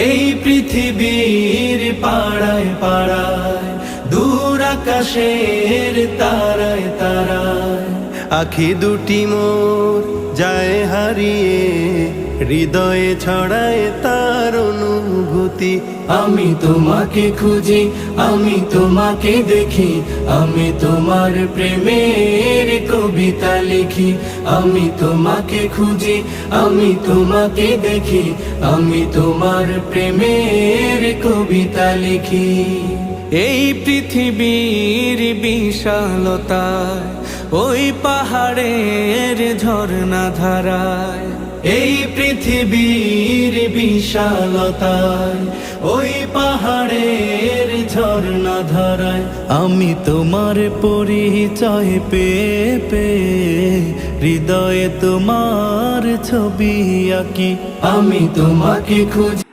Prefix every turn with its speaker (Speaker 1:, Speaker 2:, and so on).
Speaker 1: এই পৃথিবীর পাড়ায় পাড়ায়, দূর আকাশের তারায় তারায়, আখি দুটি মোর যায় হারিয়ে, হৃদয়ে ছড়ায় তার অনুভূতি। আমি তোমাকে খুঁজি, আমি তোমাকে দেখি, আমি তোমার প্রেমের কবিতা লিখি। আমি তোমাকে খুঁজি, আমি তোমাকে দেখি, আমি তোমার প্রেমের কবিতা লিখি। এই পৃথিবীর বিশালতায়, ওই পাহাড়ের ঝর্ণা ধারায়, এই পৃথিবীর বিশালতায়, ওই পাহাড়ের ঝর্ণা ধারায়, আমি তোমার পরিচয় পেয়ে পেয়ে, হৃদয়ে তোমার ছবি আঁকি। আমি তোমাকে খুঁজি।